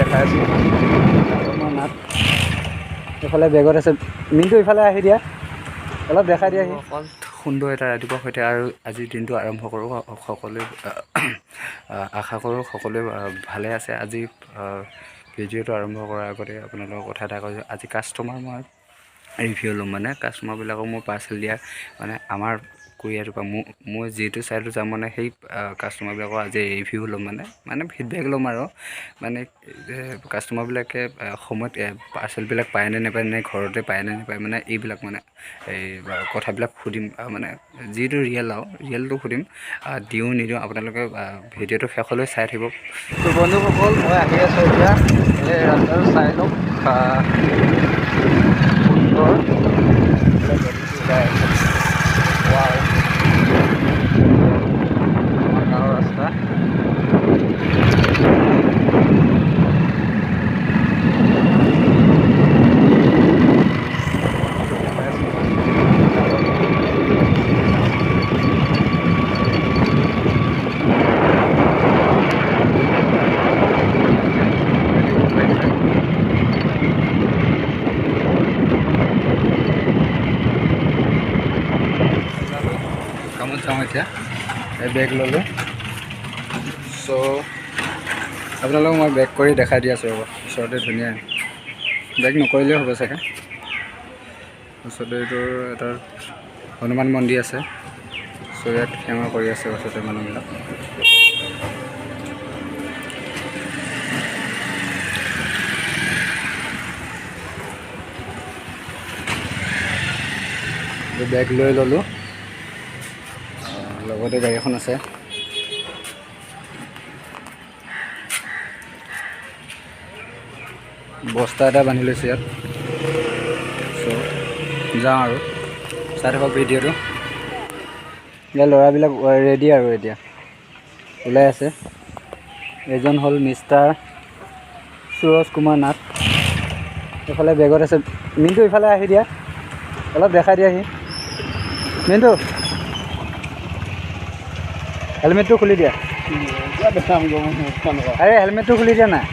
দেখাই আছোঁ মই নাট এইফালে বেগত আছে মিনটো ইফালে আহি দিয়া অলপ দেখাই দিয়াহি অকল সুন্দৰ এটা ৰাতিপুৱাৰ সৈতে আৰু আজিৰ দিনটো আৰম্ভ কৰোঁ সকলোৱে আশা কৰোঁ সকলোৱে ভালে আছে আজি ভিডিঅ'টো আৰম্ভ কৰাৰ আগতে আপোনালোকৰ কথা এটা কৈছোঁ আজি কাষ্টমাৰ মই ৰিভিউ ল'ম মানে কাষ্টমাৰবিলাকক মোৰ পাৰ্চেল দিয়া মানে আমাৰ কুৰিয়াৰটোৰ পৰা মই যিটো চাইডত যাম মানে সেই কাষ্টমাৰবিলাকৰ আজি ৰিভিউ ল'ম মানে ফিডবেক ল'ম আৰু মানে কাষ্টমাৰবিলাকে সময়ত পাৰ্চেলবিলাক পায়নে নাপায় নে ঘৰতে পায়নে নাপায় মানে এইবিলাক মানে এই কথাবিলাক সুধিম মানে যিটো ৰিয়েলটো সুধিম দিওঁ নিদিওঁ আপোনালোকে ভিডিঅ'টো শেষলৈ চাই থাকিব তো বন্ধুসকল মই আহি আছোঁ এতিয়া এই ৰাস্তাটো চাই লওক সুন্দৰ আমাৰ গাঁৱৰ ৰাস্তা কামত যাওঁ এতিয়া এই বেগ ল'লোঁ চ' আপোনালোকক মই বেগ কৰি দেখাই দি আছোঁ ৰ'ব ওচৰতে ধুনীয়া বেগ নকৰিলেও হ'ব চাগে ওচৰতে এইটোৰ এটা হনুমান মন্দিৰ আছে চ' ইয়াত সেৱা কৰি আছে ওচৰতে মানুহবিলাক বেগ লৈ ল'লোঁ লগতে গাড়ী এখন আছে বস্তা এটা বান্ধি লৈছোঁ ইয়াত চ' যাওঁ আৰু চাই থাকক ভিডিঅ'টো ইয়াৰ ল'ৰাবিলাক ৰেডি আৰু এতিয়া ওলাই আছে এজন হ'ল মিষ্টাৰ সুৰজ কুমাৰ নাথ এইফালে বেগত আছে মিনটো ইফালে আহি দিয়া অলপ দেখাই দিয়াহি মিনটো হেলমেটটো খুলি দিয়া আৰে হেলমেটটো খুলি দিয়া নাই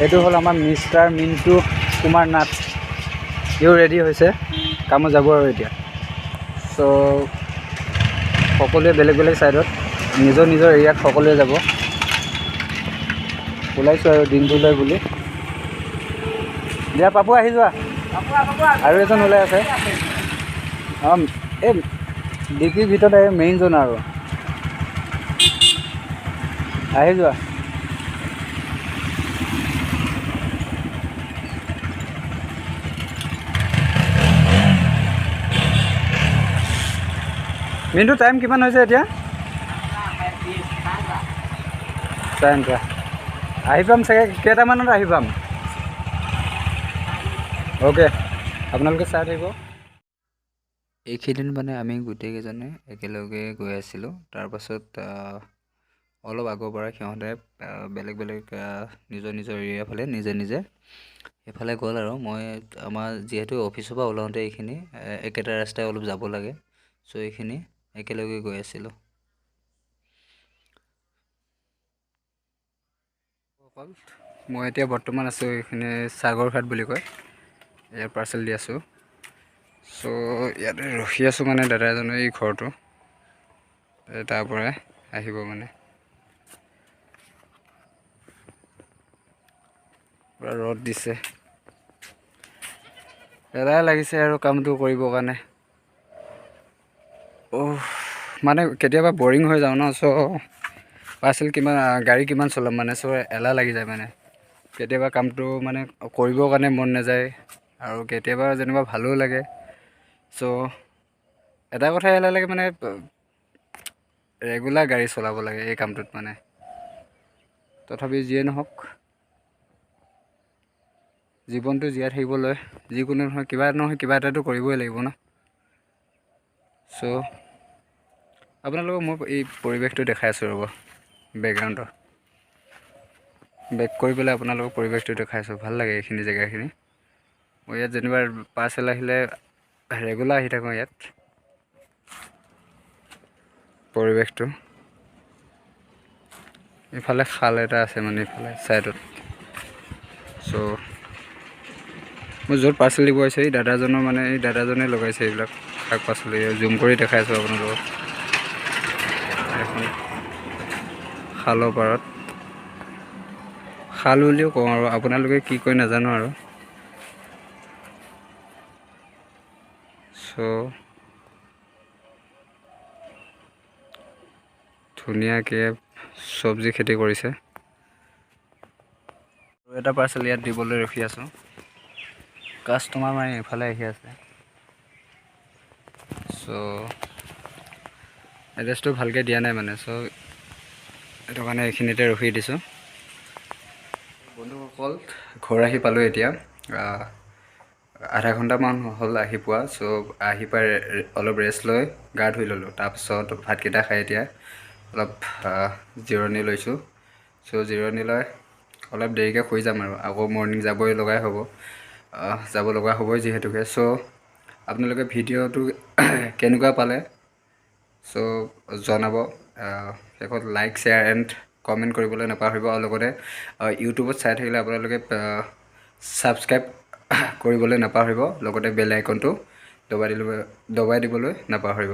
এইটো হ'ল আমাৰ মিষ্টাৰ মিণ্টু কুমাৰ নাথ ইও ৰেডি হৈছে কামত যাব আৰু এতিয়া চ' সকলোৱে বেলেগ বেলেগ ছাইডত নিজৰ এৰিয়াত সকলোৱে যাব ওলাইছোঁ আৰু দিনটোলৈ বুলি দিয়া পাপু আহি যোৱা আৰু এজন ওলাই আছে অঁ এই ডিপিৰ ভিতৰত মেইন জন আৰু আহি যোৱা মিনটো টাইম কিমান হৈছে এতিয়া চাৰে আহি পাম চাগে কেইটামানত আহি পাম অ'কে আপোনালোকে চাই থাকিব এইকেইদিন মানে আমি গোটেইকেইজনে একেলগে গৈ আছিলোঁ তাৰপাছত অলপ আগৰ পৰা সিহঁতে বেলেগ নিজৰ এৰিয়াৰ ফালে নিজে সেইফালে গ'ল আৰু মই আমাৰ যিহেতু অফিচৰ পৰা ওলাওঁতে এইখিনি একেটা ৰাস্তাই অলপ যাব লাগে চ' এইখিনি একেলগে গৈ আছিলোঁ মই এতিয়া বৰ্তমান আছোঁ এইখিনি সাগৰঘাট বুলি কয় ইয়াত পাৰ্চেল দি আছোঁ চ' ইয়াতে ৰখি আছোঁ মানে দাদা এজনে এই ঘৰটো তাৰ পৰাই আহিব মানে পুৰা ৰ'দ দিছে এলাহ লাগিছে আৰু কামটো কৰিবৰ কাৰণে মানে কেতিয়াবা বৰিং হৈ যাওঁ ন চ' পাৰ্চেল গাড়ী কিমান চলাম মানে চ' এলাহ লাগি যায় মানে কেতিয়াবা কামটো মানে কৰিবৰ কাৰণে মন নাযায় আৰু কেতিয়াবা যেনিবা ভালো লাগে চ' এটা কথাই এলাহ লাগে মানে ৰেগুলাৰ গাড়ী চলাব লাগে এই কামটোত মানে তথাপি যিয়ে নহওক জীৱনটো জীয়াই থাকিবলৈ যিকোনো নহয় কিবা এটাতো কৰিবই লাগিব ন চ' আপোনালোকক মই এই পৰিৱেশটো দেখাই আছোঁ ৰ'ব বেকগ্ৰাউণ্ডৰ বেক কৰি পেলাই আপোনালোকক পৰিৱেশটো দেখাই আছোঁ ভাল লাগে এইখিনি জেগাখিনি মই ইয়াত যেনিবা পাৰ্চেল আহিলে ৰেগুলাৰ আহি থাকোঁ ইয়াত পৰিৱেশটো ইফালে খাল এটা আছে মানে ইফালে ছাইডত। চ' মই য'ত পাৰ্চেল দিব আহিছোঁ এই দাদাজনৰ মানে এই দাদাজনে লগাইছে এইবিলাক শাক পাচলি। জুম কৰি দেখাই আছোঁ আপোনালোকক। এখন খালৰ পাৰত, খাল বুলিও কওঁ আৰু আপোনালোকে কি কয় নাজানো আৰু। চ' ধুনীয়াকৈ চব্জি খেতি কৰিছে। আৰু এটা পাৰ্চেল ইয়াত দিবলৈ ৰখি আছোঁ। কাষ্টমাৰ মানে এইফালে আহি আছে। চ' এড্ৰেছটো ভালকৈ দিয়া নাই মানে, চ' সেইটো কাৰণে এইখিনিতে ৰখি দিছোঁ। বন্ধুসকল ঘৰ আহি পালোঁ এতিয়া। আধা ঘণ্টামান হ'ল আহি পোৱা। চ' আহি পাই অলপ ৰেষ্ট লৈ গা ধুই ল'লোঁ। তাৰপিছত ভাতকেইটা খাই এতিয়া অলপ জিৰণি লৈছোঁ। চ' জিৰণি লৈ অলপ দেৰিকৈ শুই যাম আৰু আকৌ মৰ্ণিং যাব লগা হ'বই যিহেতুকে। চ' আপোনালোকে ভিডিঅ'টো কেনেকুৱা পালে চ' জনাব। শেষত লাইক শ্বেয়াৰ এণ্ড কমেণ্ট কৰিবলৈ নাপাহৰিব। আৰু লগতে ইউটিউবত চাই থাকিলে আপোনালোকে ছাবস্ক্ৰাইব কৰিবলৈ নাপাহৰিব। লগতে বেল আইকনটো দবাই দিবলৈ নাপাহৰিব।